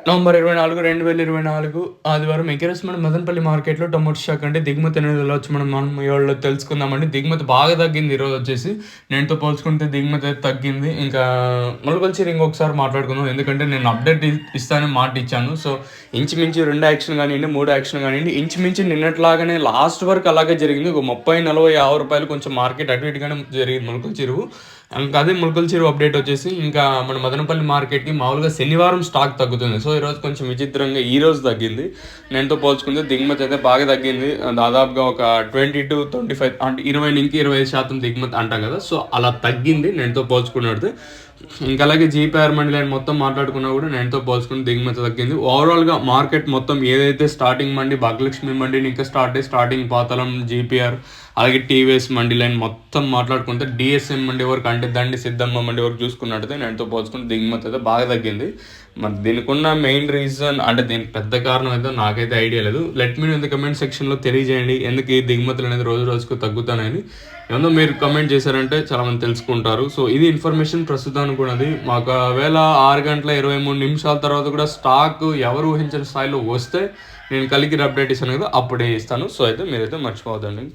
November 24, 2024 ఆదివారం acres మన మదనపల్లి మార్కెట్‌లో టొమాటో స్టాక్ అంటే దిగుమతి అనేది ఎలా వచ్చి మనం ఇవాళ తెలుసుకుందామండి. దిగుమతి బాగా తగ్గింది ఈరోజు వచ్చేసి. నేటితో పోల్చుకుంటే దిగుమతి అయితే తగ్గింది. ఇంకా మొలకల చీర ఇంకొకసారి మాట్లాడుకుందాం. ఎందుకంటే నేను అప్డేట్ ఇస్తానని మాట ఇచ్చాను. సో ఇంచుమించు 2 యాక్షన్ కానియండి, 3 యాక్షన్ కానియండి, ఇంచుమించు నిన్నట్లాగానే లాస్ట్ వరకు అలాగే జరిగింది. ఒక 30, 40, 50 రూపాయలు కొంచెం మార్కెట్ అటు ఇటుగానే జరిగింది మొలకల చెరువు. ఇంకా అదే మొలకల చెరువు అప్డేట్ వచ్చేసి ఇంకా మన మదనపల్లి మార్కెట్‌కి మామూలుగా శనివారం స్టాక్ తగ్గుతుంది. సో ఈరోజు కొంచెం విచిత్రంగా ఈరోజు తగ్గింది. నేనుతో పోల్చుకుంటే దిగుమతి అయితే బాగా తగ్గింది. దాదాపుగా ఒక 20-25 అంటే 20-25% దిగుమతి అంటాం కదా. సో అలా తగ్గింది నేనుతో పోల్చుకున్నట్టు. ఇంకా అలాగే జీపీఆర్ మండి లైన్ మొత్తం మాట్లాడుకున్నా కూడా నేనుతో పోల్చుకుని దిగుమతి తగ్గింది. ఓవరాల్గా మార్కెట్ మొత్తం ఏదైతే స్టార్టింగ్ మండి భాగ్యలక్ష్మి మండిని ఇంకా స్టార్టింగ్ పాతలం జీపీఆర్ అలాగే టీవీఎస్ మండి లైన్ మొత్తం మాట్లాడుకుంటే డిఎస్ఎం మండి వరకు అంటే దండి సిద్ధమ్మ మండి వరకు చూసుకున్నట్టయితే నేనుతో పోల్చుకుంటే దిగుమతి అయితే బాగా తగ్గింది. మరి దీనికి ఉన్న మెయిన్ రీజన్ అంటే దీనికి పెద్ద కారణం అయితే నాకైతే ఐడియా లేదు. Let me in the comment సెక్షన్లో తెలియజేయండి ఎందుకు ఈ దిగుమతులు అనేది రోజు రోజుకు తగ్గుతానని. ఏమన్నా మీరు కమెంట్ చేశారంటే చాలామంది తెలుసుకుంటారు. సో ఇది ఇన్ఫర్మేషన్ ప్రస్తుతానికి ఉన్నది. మాకు ఒకవేళ 6:23 తర్వాత కూడా స్టాక్ ఎవరు ఊహించిన స్థాయిలో వస్తే నేను కలిగి అప్డేట్ ఇస్తాను కదా, అప్పుడే ఇస్తాను. సో అయితే మీరైతే మర్చిపోవద్దండి.